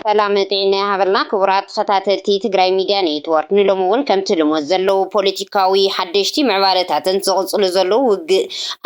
سلام دعينا هبلنا كبرات خطاتي تجري ميديا نيتورك نلومون كم تلمو زلو بوليتيكاوي حدشتي معبارتاتن تغصل زلو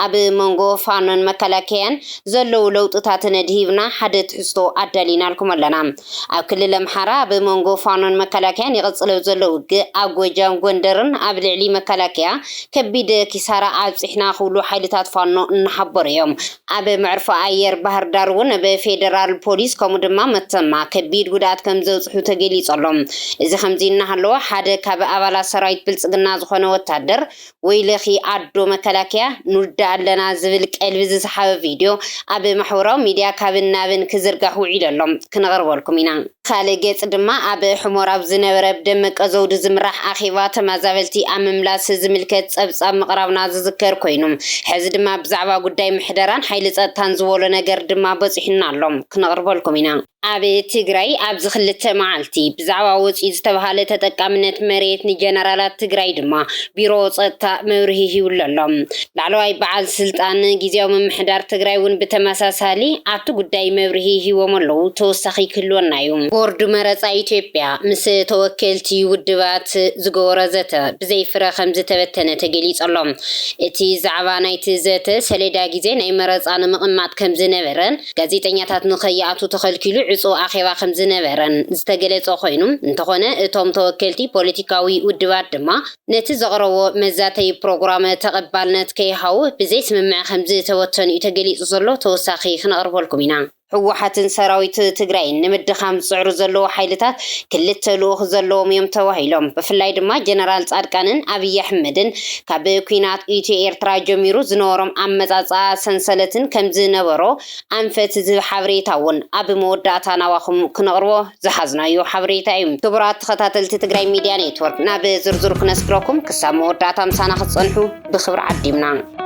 أب منغو فانون مكالاكيان زلو لو تتاتن دهيبنا حدت حستو أدالينا لكم اللنا أب كل المحارة أب منغو فانون مكالاكيان يغصل زلو أب جام غندرن أب لعلي مكالاكيا كبيد كسارة أب إحنا خولو حيلتات فانو نحبر يوم أب معرفة أير بحر دارون بفيدرال بوليس كومودما متما كبير قدات كم زوجحو تجلي صلهم إذا خمسين حلو حدا كاب أولا سرايت بلصقنا زخنا وتهدر ويلخي عدو مكلاكيا نرد لنا زبلك الفيز سحاب فيديو أبي محورة ميديا كابن نابن كزرقحو عيدلهم كنغرب لكم هنا خالقيت دما أبي حمور أبزنا بدمك أزود زمرح أخيوات ما زابلتي أمملاس زملكت أب مقربنا ذكر كوينهم حز دما بزعبا قداي محدران حيلت تنزولو نجر دما بصحنا لهم كنغرب لكم هنا أبي تجري أبز خلت معلتي بزعوا وجه استبهالة تتكامنت مريت نجنرالات تجري دما بيروت مورهي ولا لهم لعلوا بعض سلطان جزيو من محدار تجري ون بتمساسالي أبتو قداي مورهي وملو توسخي كلون نايوم بورد مرز إثيوبيا مس توكلتي ودبات زغورة زتا بزي فرا خمسة تبتنا تجليس اللهم اتي زعبانيت زتا سليدا جزين أي مرز أنا مقمات كم زنبرن جزيتني تاتنخياتو تخل كيلو عصو أخيوا خمس نبرن استجلت أخوينهم انتقنا توم توكلتي بوليتيكاوي ودبات دما نتزغروا مزاتي برنامج تقبلنت كيهاو بزيت مع خمس توتن يتجلي صلوا توساخي خنا أربع لكمينا حوحة سراويت تجري نمد خمس عرض زلوا حيلتات كل تلوخ زلوا ميم توهيلهم بفلاي دما جنرال أركانن أبي أحمدن كابي كينات إيتي إيرترا جميرو زنورم أمزاز سنسلتن كم زنورو أنفت ز حبريتاون أبي موداتنا وخم كنغرو زحزنا يو حبريتايم كبرات خطاتل تجري ميديا نيتورك نبي زرزر كنسكركم كسامو داتا مسانا خصنحو بخبر عديمنا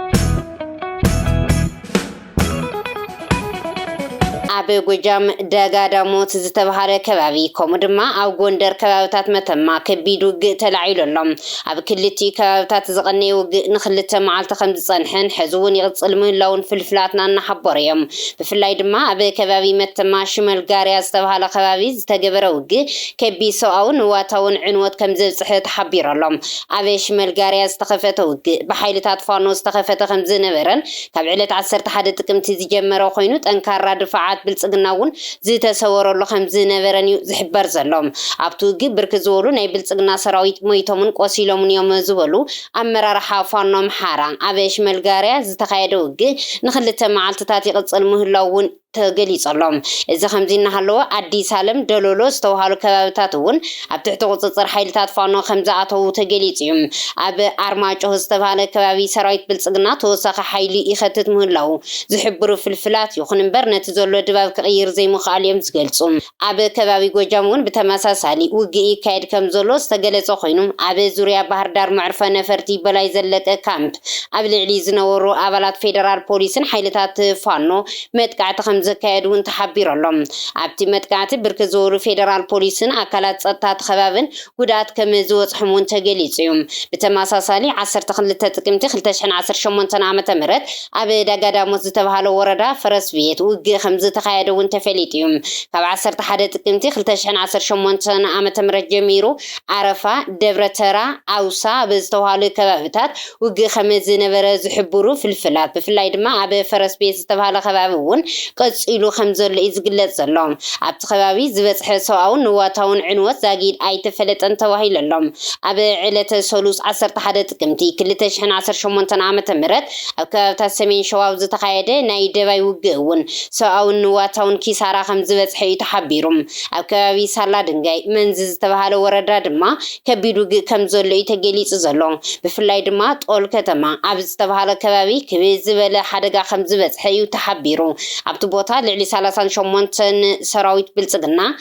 أبي وجام دعاء موت زتبهار كبابي كومدما أو غندر كبابتات متما كبيدو تلعيل اللهم أبي كلتي كبابتات زغني ونخلت معلت خمس صنحن حزون يغتصل من لون في الفلاتنا نحبريهم بفلاي دما أبي كبابي متما شمال قاري استبهار كبابي زتجبر وج كبي سواون واتون عنوات كم زحت حبير اللهم أبي شمال قاري استخفت وج بحيل تطفانو استخفت خمس نبرن كبعلة عسرت حدث كم تزجمر وخينوت أنكار دفعات بلصقناون زي تسوروا له خمس نبرن زحبر زلهم أبتو جبر كزورو ناي بلصقنا سراويت ميتهم قصيلهم يوم زولو أمر رحافانهم حاران أبيش ملقاريا زتخيدو نخلت معلت تاتي قصل مهلاون تجلي صلهم إذا خمسين نحلو عدي سالم دلولو استوهالو كبابتاتون أبتحت قصصر حيلتات فانو خمزاتو تجلي تيم أب أرماجه استوهالو كبابي سرايت بلصقنا توسخ حيلي إخدت مهلاو زحبرو في الفلات يخن برنت زولو دباب كغير زي مخاليم زقلصم أب كبابي جوجامون بتماساسالي وجي كايد كم زولو استجلصو خينم أب زوريا بحر دار معرفة نفرتي بلاي زلت كامب أب العلي زنورو أبلات فيدرال بوليسن حيلتات فانو متقعت زكايدون تحبير اللهم عبتي متقعت بركزور فيدرال بوليسن أكلات صدات خبابن ودات كمزوت حمون تجليسيوم بتماساسالي عصر تخلت تقيمتي خلتشحن عصر شمونتن عامة مرت أبي دقادا مزتبهالو وردا فرس بيت وقي خمز تخايدون تفليتيوم كاب عصر تحدت تقيمتي خلتشحن عصر شمونتن عامة مرت جميرو عرفة دبرترا أوسا بزتوهالو كبابتات وقي خمز نبرز حبورو في الفلات بفلايد ما أبي فرس بيت زتبهالو خبابون قصيلو خمزل إزقلت زلهم عبد خبابي زبط حساون نواتون عنوات زاقيد أي تفلت أنت وهي للهم أبي علة سولوس عصر تحدث كمتي كل تشحن عصر شمونتن عامة مرت أو كابتا سمين شواوز تقايدة نايدة ويوقعون ساون نواتون كيسارا خمزبت حي تحبيرهم أو كابي سالا دنجاي منزز تبهالو وردا دما كبيرو كمزل يتقليت زلهم بفلاي دما تقول كتما عبز تبهالو كبابي كبيز بلا حدقا خمزبت حي تحبيرهم عبد بوتا لعلي سالسان شمونتن سراويت بلصقنا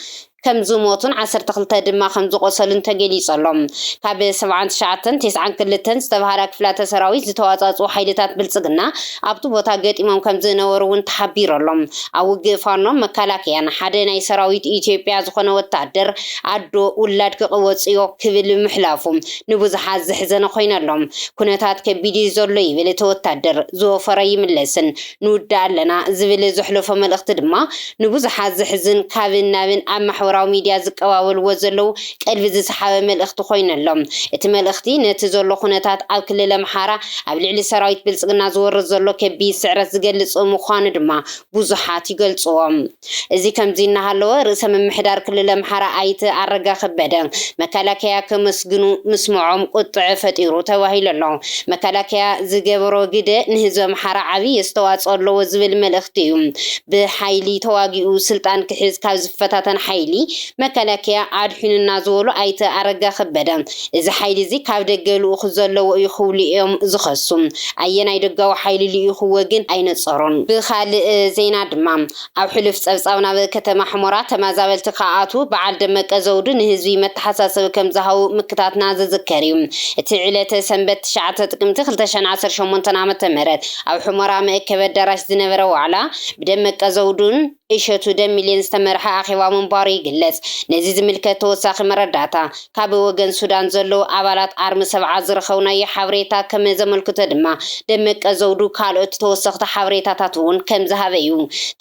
ከም ዝሞቱን 12 ድማ ከም ዝቆሰሉን ተገሊጸሎም ካብ 7992 ዝተባሃራ ክፍላተ ሰራዊት ዝተዋጻጹ ሓይልታት ብልጽግና ኣብቲ ቦታ ገጢሞም ከም ዝነበሩን ተሓቢሮሎም ኣብ ውግእ ፋኖ መከላከያን ሓደ ናይ ሰራዊት ኢትዮጵያ ዝኾነ ወታደር ኣዶ ውላድ ክቕወጽዮ ክብል ምሕላፉ ንብዙሓት ዝሕዘነ ኮይነሎም ኩነታት ከቢድ ዘሎ ይብል እቲ ወታደር ዝወፈረ ይምለስን ንውዳ ኣለና ዝብል ዝሕለፈ መልእኽቲ ድማ ንብዙሓት ዝሕዝን ካብን ናብን ኣብ ማሕበራዊ ሚድያ ዝቀባበልዎ ዘለው ቀልቢ ዝሰሓበ መልእኽቲ ኮይነሎም እቲ መልእኽቲ ነቲ ዘሎ ኩነታት ኣብ ክልል ኣምሓራ ኣብ ልዕሊ ሰራዊት ብልጽግና ዝወርድ ዘሎ ከቢድ ስዕረት ዝገልጽ ምዃኑ ድማ ብዙሓት ይገልጽዎም እዚ ከምዚ እናሃለወ ርእሰ ምምሕዳር ክልል ኣምሓራ ኣይተ ኣረጋ ከበደ መከላከያ ከመስግኑ ምስምዖም ቁጥዕ ፈጢሩ ተባሂሉ ኣሎ መከላከያ ዝገበሮ ግደ ንህዝቢ ኣምሓራ ዓብይ ኣስተዋጽኦ ኣለዎ ዝብል መልእኽቲ እዩ ብሓይሊ ተዋጊኡ ስልጣን ክሕዝ ካብ ዝፈታተን ሓይሊ መከላከያ ኣድሒኑና ዝበሉ ኣይተ ኣረጋ ከበደ እዚ ሓይሊ እዚ ካብ ደገ ልኡኽ ዘለዎ እዩ ክብሉ እዮም ዝኸሱ ኣየናይ ደጋዊ ሓይሊ ልኡኽ ወግን ኣይነጸሩን ብኻልእ ዜና ድማ ኣብ ሕሉፍ ጸብጻብ ናብ ከተማ ሕሞራ ተመዛበልቲ ከኣቱ በዓል ደመቀ ዘውዱ ንህዝቢ መተሓሳሰብ ከም ዝሃቡ ምክታትና ዝዝከር እዩ እቲ ዕለተ ሰንበት 9 ጥቅምቲ 2018 ዓ.ም ኣብ ሕሞራ መእከብ ኣዳራሽ ዝነበረ ዋዕላ ብደመቀ ዘውዱን እሸቱ ደሚልየን ዝተመርሐ ኣኼባ ምንባሩ ይግለጽ ነዚ ዝምልከት ተወሳኺ መረዳእታ ካብ ወገን ሱዳን ዘለው ኣባላት ኣርሚ ሰብዓ ዝረኸብናዮ ሓበሬታ ከም ዘመልክቶ ድማ ደመቀ ዘውዱ ካልኦት ተወሳኺ ሓበሬታታት እውን ከም ዝሃበ እዩ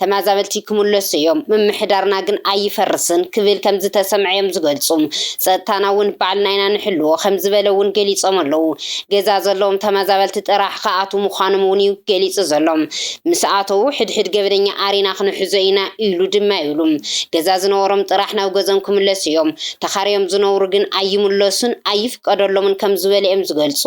ተመዛበልቲ ክምለሱ እዮም ምምሕዳርና ግን ኣይፈርስን ክብል ከም ዝተሰምዐዮም ዝገልጹ ጸጥታና እውን ባዕልና ኢና ንሕልዎ ከም ዝበለ እውን ገሊጾም ኣለው ገዛ ዘለዎም ተመዛበልቲ ጥራሕ ከኣቱ ምዃኖም እውን እዩ ገሊጹ ዘሎም ምስ ኣተው ሕድሕድ ገበደኛ ኣሪና ክንሕዞ ኢሉ ድማ ይብሉ ገዛ ዝነበሮም ጥራሕ ናብ ገዞም ክምለሱ እዮም ተኻርዮም ዝነብሩ ግን ኣይምለሱን ኣይፍቀደሎምን ከም ዝበለ እዮም ዝገልጹ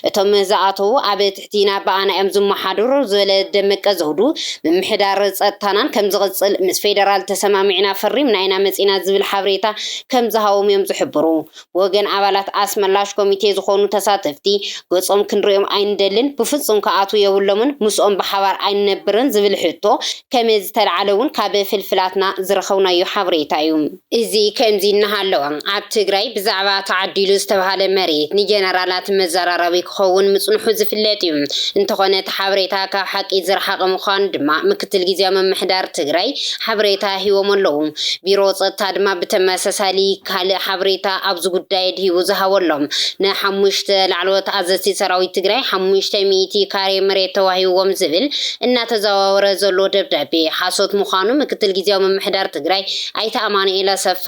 እቶም ዝኣተው ኣብ ትሕቲና በኣና እዮም ዝመሓደሩ ዝበለ ደመቀ ዘውዱ ምምሕዳር ጸጥታናን ከም ዝቕጽል ምስ ፌደራል ተሰማሚዕና ፈሪምና ኢና መጺና ዝብል ሓበሬታ ከም ዝሃቦም እዮም ዝሕብሩ ወገን ኣባላት ኣስመላሽ ኮሚቴ ዝኾኑ ተሳተፍቲ ገጾም ክንሪኦም ኣይንደልን ብፍጹም ከኣቱ የብሎምን ምስኦም ብሓባር ኣይንነብርን ዝብል ሕቶ ከመይ ዝተለዓለ እውን ካብ ፍልፍላትና ዝረኸብናዮ ሓበሬታ እዩ እዚ ከምዚ እናሃለወ ኣብ ትግራይ ብዛዕባ ተዓዲሉ ዝተባሃለ መሬት ንጀነራላት መዘራረቢ ክኸውን ምጽንሑ ዝፍለጥ እዩ እንተኾነ ሓበሬታ ካብ ሓቂ ዝረሓቐ ምዃኑ ድማ ምክትል ጊዜያዊ ምምሕዳር ትግራይ ሓበሬታ ሂቦም ኣለዉ ቢሮ ጸጥታ ድማ ብተመሳሳሊ ካልእ ሓበሬታ ኣብዚ ጉዳይ ድሂቡ ዝሃበሎም ንሓሙሽተ ላዕለዎት ኣዘዝቲ ሰራዊት ትግራይ 500 ካሬ መሬት ተዋሂቦም ዝብል እናተዘዋወረ ዘሎ ደብዳቤ ሓሶት ምዃኑ ምክትል ጊዜያዊ ምምሕዳር ትግራይ ኣይተ ኣማኑኤል ኣሰፋ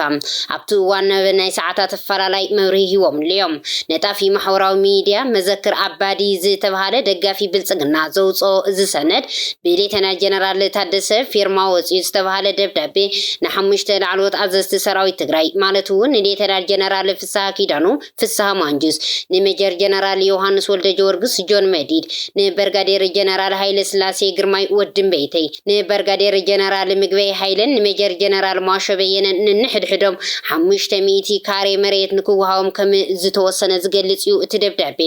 ኣብቲ እዋን ናይ ሰዓታት ኣፈላላይ መብርሂ ሂቦም እዮም ነጣፊ ማሕበራዊ ሚድያ መዘክር ኣባዲ ዝተባሃለ ደጋፊ ብልጽግና ዘውፅኦ እዚ ሰነድ ብሌተና ጀነራል ታደሰ ፊርማ ወፂኡ ዝተባሃለ ደብዳቤ ንሓሙሽተ ላዕለዎት ኣዘዝቲ ሰራዊት ትግራይ ማለት እውን ንሌተና ጀነራል ፍስሓ ኪዳኑ ፍስሓ ማንጁስ ንሜጀር ጀነራል ዮሃንስ ወልደ ጀወርግስ ጆን መዲድ ንበርጋዴር ጀነራል ሃይለ ስላሴ ግርማይ ወድም ቤተይ ንበርጋዴር ጀነራል ምግበይ ሃይለን ንሜጀር ጀነራል ማሾ በየነን ንሕድሕዶም 500 ካሬ መሬት ንክወሃቦም ከም ዝተወሰነ ዝገልጽ እዩ እቲ ደብዳቤ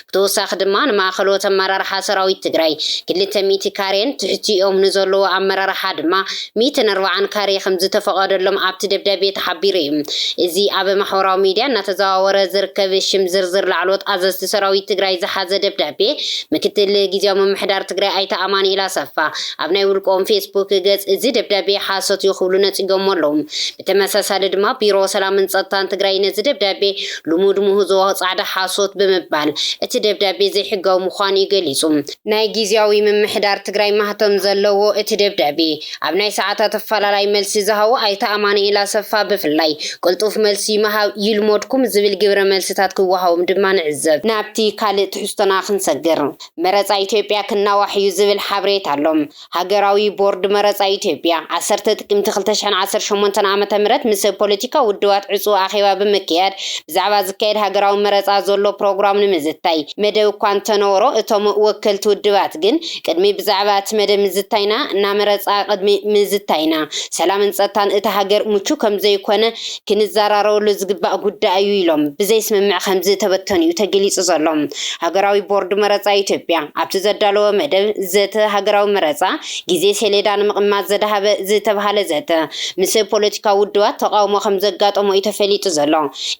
ብተወሳኺ ድማ ንማእኸሎት ኣመራርሓ ሰራዊት ትግራይ 200 ካሬን ትሕቲኦም ንዘለዎ ኣመራርሓ ድማ 140 ካሬ ከም ዝተፈቐደሎም ኣብቲ ደብዳቤ ተሓቢሩ እዩ እዚ ኣብ ማሕበራዊ ሚድያ እናተዘዋወረ ዝርከብ ሽም ዝርዝር ላዕሎት ኣዘዝቲ ሰራዊት ትግራይ ዝሓዘ ደብዳቤ ምክትል ጊዜያዊ ምምሕዳር ትግራይ ኣይተ ኣማኑኤል ኣሰፋ ኣብ ናይ ውልቆም ፌስቡክ ገጽ እዚ ደብዳቤ ሓሶት ይኽብሉ ነጽጎም ኣለዉ ብተመሳሳሊ ድማ ቢሮ ሰላምን ጸጥታን ትግራይ ነዚ ደብዳቤ ልሙድ ምህዞ ጻዕዳ ሓሶት ብምባል እቲ ደብዳቤ ዘይሕጋዊ ምዃኑ ይገሊጹ ናይ ጊዜያዊ ምምሕዳር ትግራይ ማህተም ዘለዎ እቲ ደብዳቤ ኣብ ናይ ሰዓታት ኣፈላላይ መልሲ ዝሃቡ ኣይተ ኣማኑኤል ኣሰፋ ብፍላይ ቅልጡፍ መልሲ መሃብ ይልመድኩም ዝብል ግብረ መልስታት ክወሃቦም ድማ ንዕዘብ ናብቲ ካልእ ትሕዝቶና ክንሰግር መረፃ ኢትዮጵያ ክናዋሕዩ ዝብል ሓበሬታ ኣሎም ሃገራዊ ቦርድ መረፃ ኢትዮጵያ 10 ጥቅምቲ 2018 ዓመተ ምህረት ምስ ፖለቲካ ውድባት ዕፁ ኣኼባ ብምክያድ ብዛዕባ ዝካየድ ሃገራዊ መረፃ ዘሎ ፕሮግራም ንምዝታይ መደብ እኳ እንተነበሮ እቶም ወከልቲ ውድባት ግን ቅድሚ ብዛዕባ እቲ መደብ ምዝታይና እና መረፃ ቅድሚ ምዝታይና ሰላምን ጸጥታን እቲ ሃገር ምቹ ከም ዘይኮነ ክንዘራረበሉ ዝግባእ ጉዳይ እዩ ኢሎም ብዘይስምምዕ ከምዚ ተበተኑ እዩ ተገሊጹ ዘሎ ሃገራዊ ቦርድ መረፃ ኢትዮጵያ ኣብቲ ዘዳለወ መደብ ዘተ ሃገራዊ መረፃ ግዜ ሰሌዳ ንምቕማጥ ዘደሃ ዝተሃበ ዝተባሃለ ዘተ ምስ ፖለቲካ ውድባት ተቃውሞ ከም ዘጋጠሞ ተፈሊጡ ዘሎ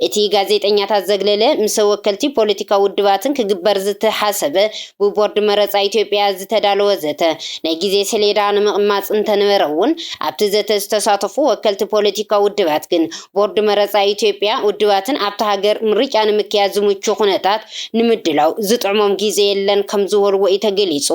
እቲ ጋዜጠኛታት ዘግለለ ምስ ወከልቲ ፖለቲካ ውድባትን ክግበር ዝተሓሰበ ብቦርድ መረፃ ኢትዮጵያ ዝተዳለወ ዘተ ናይ ግዜ ሰሌዳ ንምቕማጽ እንተነበረውን ኣብቲ ዘተ ዝተሳተፉ ወከልቲ ፖለቲካ ውድባት ግን ቦርድ መረፃ ኢትዮጵያ ውድባትን ኣብቲ ሃገር ምርጫ ንምክያድ ዝምቹ ኩነታት ንምድላው ዝጥዕሞም ግዜ የለን ከም ዝበልዎ ተገሊጹ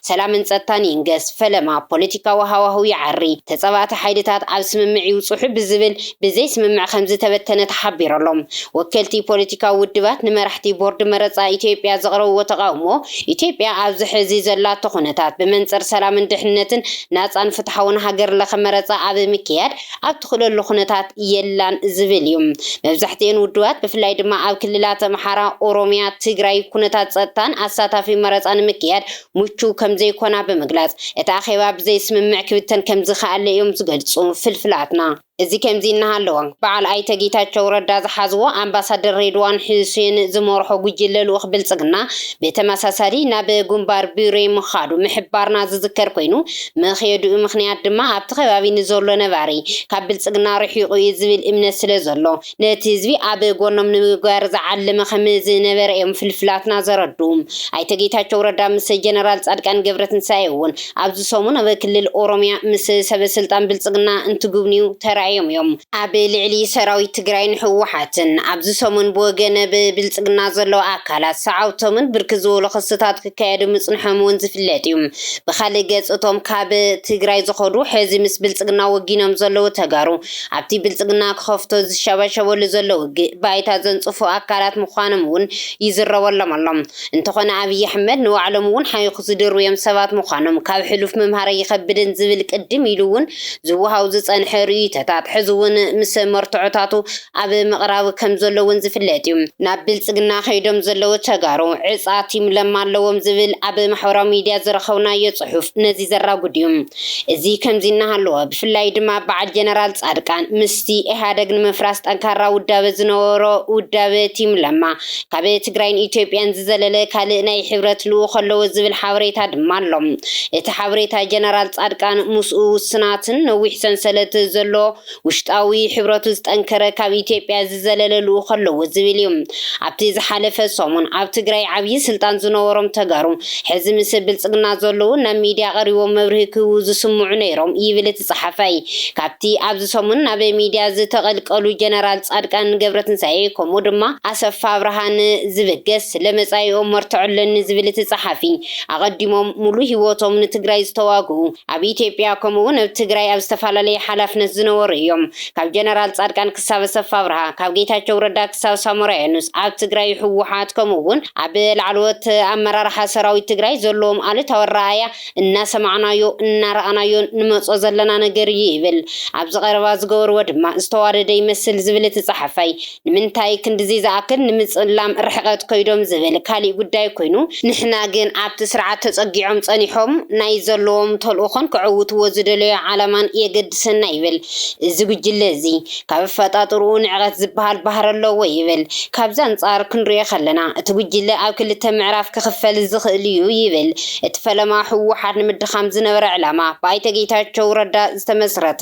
ሰላምን ጸጥታን ይንገስ ፈለማ ፖለቲካዊ ሃዋህው ይዓሪ ተጸባተ ሓይልታት ኣብ ስምምዕ ይውጽሑ ብዝብል ብዘይ ስምምዕ ከም ዝተበተነ ተሓቢሮሎም ወከልቲ ፖለቲካዊ ውድባት ንመራሕቲ ቦርድ መረፃ ኢትዮጵያ ዘቕረብዎ ተቃውሞ ኢትዮጵያ ኣብ ዝሕዚ ዘላቶ ኩነታት ብመንጽር ሰላምን ድሕነትን ናጻን ፍትሓውን ሃገር ለኸ መረፃ ኣብ ምክያድ ኣብ ትኽለሉ ኩነታት የላን ዝብል እዩ መብዛሕትአን ውድባት ብፍላይ ድማ ኣብ ክልላት ኣምሓራ ኦሮሚያ ትግራይ ኩነታት ጸጥታን ኣሳታፊ መረፃ ንምክያድ ምቹ ከም ዘይኮና ብምግላጽ እቲ ኣኼባ ብዘይ ስምምዕ ክብተን ከም ዝኽኣለ እዮም ዝገልጹ ፍልፍላትና እዚ ከምዚ እናሃለዎ በዓል ኣይተ ጌታቸው ረዳ ዝሓዝዎ ኣምባሳደር ሬድዋን ሁሴን ዝመርሖ ጉጅለ ልኡኽ ብልጽግና ብተመሳሳሊ ናብ ጉንባር ቢሮ ምኻዱ ምሕባርና ዝዝከር ኮይኑ ምኽየዱ ምኽንያት ድማ ኣብቲ ከባቢ ንዘሎ ነባሪ ካብ ብልጽግና ርሒቑ ዝብል እምነት ስለ ዘሎ ነቲ ህዝቢ ኣብ ጎኖም ንምግባር ዝዓለመ ከም ዝነበረ እዮም ፍልፍላትና ዘረዱ ኣይተ ጌታቸው ረዳ ምስ ጀነራል ጻድቃን ገብረትንሳኤ እውን ኣብዚ ሰሙን ኣብ ክልል ኦሮሚያ ምስ ሰበስልጣን ብልጽግና እንትጉብኒው ተራ እዮም ኣብ ልዕሊ ሰራዊት ትግራይን ህወሓትን ኣብዚ ሰሙን ብወገነ ብብልጽግና ዘለዎ ኣካላት ሰዓውቶምን ብርክት ዝበሉ ክስታት ክካየዱ ምጽንሖምን ዝፍለጥ እዩ ብኻልእ ገጽቶም ካብ ትግራይ ዝኸዱ ሕዚ ምስ ብልጽግና ወጊኖም ዘለዉ ተጋሩ ኣብቲ ብልጽግና ክኸፍቶ ዝሸባሸበሉ ዘለዉ ባይታ ዘንጽፉ ኣካላት ምዃኖም እውን ይዝረበሎም ኣሎም እንተኾነ ኣብይ ኣሕመድ ንባዕሎም እውን ሓይኹ ዝድርብዮም ሰባት ምዃኖም ካብ ሕሉፍ ምምሃር ይኸብድን ዝብል ቅድም ኢሉ እውን ዝወሃው ዝጸንሐ ርእይቶታት ሕዚ እውን ምስ መርትዖታቱ ኣብ ምቕራብ ከም ዘለውን ዝፍለጥ እዩ ናብ ብልጽግና ከይዶም ዘለዉ ተጋሩ ዕጻት ይምለም ኣለዎም ዝብል ኣብ ማሕበራዊ ሚድያ ዝረኸብናዮ ጽሑፍ ነዚ ዘራጉድ እዩ እዚ ከምዚ እናሃለዎ ብፍላይ ድማ በዓል ጀነራል ጻድቃን ምስቲ ኢህኣደግ ንምፍራስ ጠንካራ ውዳበ ዝነበሮ ውዳበ ይምለማ ካብ ትግራይን ኢትዮጵያን ዝዘለለ ካልእ ናይ ሕብረት ልኡኽ ኣለዎ ዝብል ሓበሬታ ድማ ኣሎ እቲ ሓበሬታ ጀነራል ጻድቃን ምስኡ ውስናትን ነዊሕ ሰንሰለት ዘሎ ውሽጣዊ ሕብረቱ ዝጠንከረ ካብ ኢትዮጵያ ዝዘለለ ልኡኽ ኣለዎ ዝብል እዩ ኣብቲ ዝሓለፈ ሰሙን ኣብ ትግራይ ዓብይ ስልጣን ዝነበሮም ተጋሩ ሕዚ ምስ ብልጽግና ዘለዉ ናብ ሚድያ ቀሪቦም መብርሂ ክህቡ ዝስምዑ ነይሮም ይብል እቲ ጸሓፋይ ካብቲ ኣብዚ ሰሙን ናብ ሚድያ ዝተቐልቀሉ ጀነራል ጻድቃን ገብረትንሳኤ ከምኡ ድማ ኣሰፋ ብርሃን ዝበገስ ለመጻኢኦም መርትዖለኒ ዝብል እቲ ጸሓፊ ኣቐዲሞም ሙሉ ህይወቶም ንትግራይ ዝተዋግኡ ኣብ ኢትዮጵያ ከምኡውን ኣብ ትግራይ ኣብ ዝተፈላለየ ሓላፍነት ዝነበሩ እዮም ካብ ጀነራል ጻድቃን ክሳብ ኣሰፋ ብርሃ ካብ ጌታቸው ረዳ ክሳብ ሳሞራ የኑስ ኣብ ትግራይ ህወሓት ከምኡውን ኣብ ላዕለዎት ኣመራርሓ ሰራዊት ትግራይ ዘለዎም ኣሉታዊ ኣረኣእያ እናሰማዕናዮ እናረኣናዮ ንመጾ ዘለና ነገር ይብል ኣብ ዝቐረባ ዝገበርዎ ድማ ዝተዋደደ ይመስል ዝብል እቲ ጸሓፋይ ንምንታይ ክንድዚ ዝኣክል ንምጽላም ርሕቐት ከይዶም ዝብል ካሊእ ጉዳይ ኮይኑ ንሕና ግን ኣብቲ ስርዓት ተጸጊዖም ጸኒሖም ናይ ዘለዎም ተልእኾን ክዕውትዎ ዝደለዮ ዓላማን የገድሰና ይብል እዚ ጉጅለ እዚ ካብ ፈጣጥሩኡ ንዕቐት ዝበሃል ባህር ኣለዎ ይብል ካብዛ አንጻር ክንሪኦ ከለና እቲ ጉጅለ ኣብ ክልተ ምዕራፍ ክኽፈል ዝኽእል እዩ ይብል እቲ ፈለማ ህወሓት ንምድኻም ዝነበረ ዕላማ ብኣይተ ጌታቸው ረዳ ዝተመስረተ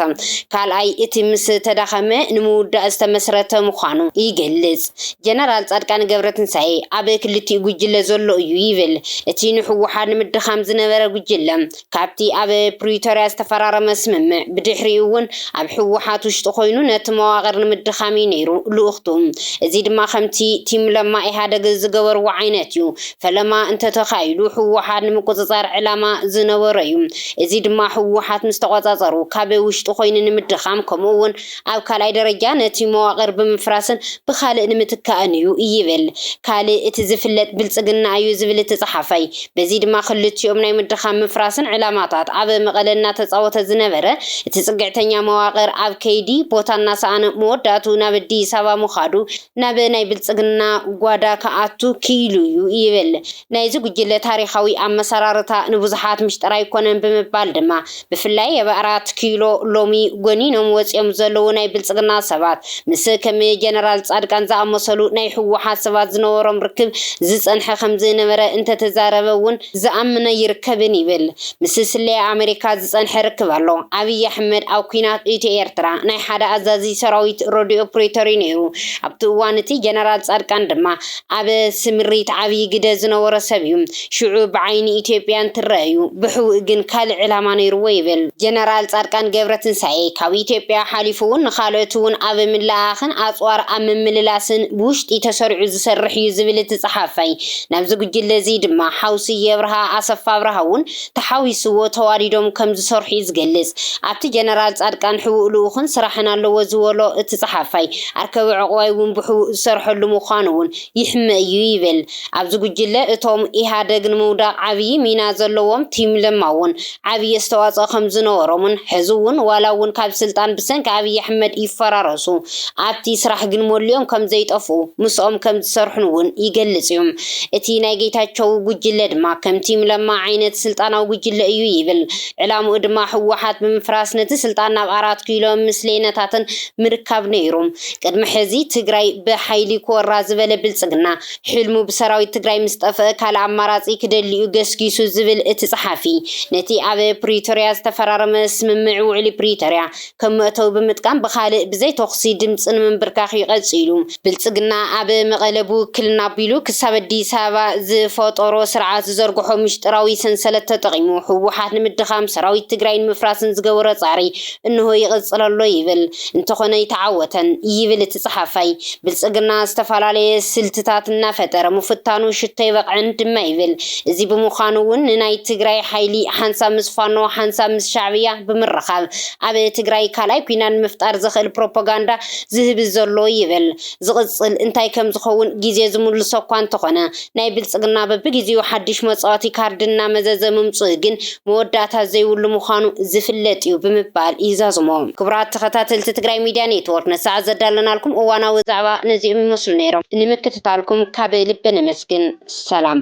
ካልኣይ እቲ ምስ ተዳኸመ ንምውዳእ ዝተመስረተ ምዃኑ ይገልጽ ጀነራል ጻድቃን ገብረትንሳኤ ኣብ ክልቲኡ ጉጅለ ዘሎ እዩ ይብል እቲ ንህወሓት ንምድኻም ዝነበረ ጉጅለ ካብቲ ኣብ ፕሪቶሪያ ዝተፈራረመ ስምምዕ ብድሕሪኡ እውን ኣብ ህወሓት ውሽጢ ኮይኑ ነቲ መዋቕር ንምድኻም ነይሩ ልኡኽቱ እዚ ድማ ከምቲ ቲም ለማ ኢህኣደግ ዝገበርዎ ዓይነት እዩ ፈለማ እንተተኻኢሉ ህወሓት ንምቁፅጻር ዕላማ ዝነበረ እዩ እዚ ድማ ህወሓት ምስ ተቆጻጸሩ ካብ ውሽጢ ኮይኑ ንምድኻም ከምኡውን ኣብ ካልኣይ ደረጃ ነቲ መዋቕር ብምፍራስን ብኻልእ ንምትካእን እዩ ይብል ካልእ እቲ ዝፍለጥ ብልጽግና እዩ ዝብል እቲ ጸሓፋይ በዚ ድማ ክልቲኦም ናይ ምድኻም ምፍራስን ዕላማታት ኣብ መቐለ እናተፃወተ ዝነበረ እቲ ጽግዕተኛ መዋቕር ኣብ ከይዲ ቦታና ሰኣነ መወዳቱ ናብ ኣዲስ ኣበባ ምኻዱ ናብ ናይ ብልጽግና ጓዳ ከኣቱ ክኢሉ እዩ ይብል ናይዚ ጉጅለ ታሪኻዊ ኣመሰራርታ ንብዙሓት ምሽጥራ ይኮነን ብምባል ድማ ብፍላይ ኣብ 4 ኪሎ ሎሚ ጎኒኖም ወፂኦም ዘለዉ ናይ ብልጽግና ሰባት ምስ ከም ጀነራል ጻድቃን ዝኣመሰሉ ናይ ሕወሓት ሰባት ዝነበሮም ርክብ ዝጸንሐ ከም ዝነበረ እንተተዛረበ እውን ዝኣምነ ይርከብን ይብል ምስ ስለያ ኣሜሪካ ዝጸንሐ ርክብ ኣሎ ኣብይ ኣሕመድ ኣብ ኩናት ኢትዮ ኤርትራ ናይ ሓደ ኣዛዚ ሰራዊት ሬድዮ ኦፕሬተር ነይሩ ኣብቲ እዋን እቲ ጀነራል ጻድቃን ድማ ኣብ ስምሪት ዓብይ ግደ ዝነበረ ሰብ እዩ ሽዑ ብዓይኒ ኢትዮጵያን ትረአዩ ብሕውእ ግን ካልእ ዕላማ ነይርዎ ይብል ጀነራል ጻድቃን ገብረትንሳኤ ካብ ኢትዮጵያ ሓሊፉ እውን ንኻልኦት እውን ኣብ ምልኣኽን ኣጽዋር ኣብ ምምልላስን ብውሽጢ ተሰሪዑ ዝሰርሕ እዩ ዝብል እቲ ጸሓፋይ ናብዚ ጉጅለ እዚ ድማ ሓውሲ የብርሃ ኣሰፋ ብርሃ እውን ተሓዊስዎ ተዋዲዶም ከም ዝሰርሑ ዝገልጽ ኣብቲ ጀነራል ጻድቃን ሕውእ ልኡኽን ስራሕን ኣለዎ ዝበሎ እቲ ጸሓፋይ ኣርከበ ዕቑባይ እውን ብሕውእ ዝሰርሐሉ ምዃኑ እውን ይሕመ እዩ ይብል ኣብዚ ጉጅለ እቶም ኢህኣደግ ንምውዳቕ ዓብዪ ሚና ዘለዎም ቲም ለማ እውን ዓብዪ ኣስተዋፅኦ ከም ዝነበሮምን ሕዚ እውን ዋላ እውን ካብ ስልጣን ብሰንኪ ኣብይ ኣሕመድ ይፈራረሱ ኣብቲ ስራሕ ግን ሞልዮም ከም ዘይጠፍኡ ምስኦም ከም ዝሰርሑን እውን ይገልጽ እዩ እቲ ናይ ጌታቸው ጉጅለ ድማ ከም ቲም ለማ ዓይነት ስልጣናዊ ጉጅለ እዩ ይብል ዕላምኡ ድማ ሕወሓት ብምፍራስ ነቲ ስልጣን ናብ 4 ኪሎ ምስሌነታትን ምርካብ ነይሩ ቅድሚ ሕዚ ትግራይ ብሓይሊ ኮራ ዝበለ ብልጽግና ሕልሙ ብሰራዊት ትግራይ ምስ ጠፍአ ካልእ ኣማራጺ ክደልዩ ገስጊሱ ዝብል እቲ ጸሓፊ ነቲ ኣብ ፕሪቶሪያ ዝተፈራረመ ስምምዕ ውዕሊ ፕሪቶሪያ ከም መእተው ብምጥቃም ብኻልእ ብዘይ ተኽሲ ድምፂ ንምንብርካኽ ይቐፂሉ ብልጽግና ኣብ መቐለ ብውክልና ኣቢሉ ክሳብ ኣዲስ ኣበባ ዝፈጠሮ ስርዓት ዝዘርግሖ ምሽጥራዊ ሰንሰለት ተጠቒሙ ሕወሓት ንምድኻም ሰራዊት ትግራይ ንምፍራስን ዝገበሮ ጻዕሪ እንሆ ይቕጽለሎ ይብል እንተኾነ ይተዓወተን ይብል እቲ ጸሓፋይ ብልጽግና ዝተፈላለየ ስልትታት እናፈጠረ ምፍታኑ ሽቶ ይበቕዕን ድማ ይብል እዚ ብምዃኑ እውን ንናይ ትግራይ ሓይሊ ሓንሳብ ምስ ፋኖ ሓንሳብ ምስ ሻዕብያ ብምርኻብ ኣብ ትግራይ ካልኣይ ኩናት ምፍጣር ዝኽእል ፕሮፓጋንዳ ዝህብ ዘሎ ይብል ዝቕጽል እንታይ ከም ዝኸውን ግዜ ዝምልሶ እኳ እንተኾነ ናይ ብልጽግና በብግዜኡ ሓድሽ መጻወቲ ካርድና መዘዘ ምምጽእ ግን መወዳእታ ዘይብሉ ምዃኑ ዝፍለጥ እዩ ብምባል ይዛዝሞ ክቡራት ተኸታተልቲ ትግራይ ሚድያ ኔትወርክ ነሰዓት ዘዳለናልኩም እዋናዊ ዛዕባ ነዚኦም ይመስሉ ነይሮም ንምክትታልኩም ካብ ልቢ ነመስግን ሰላም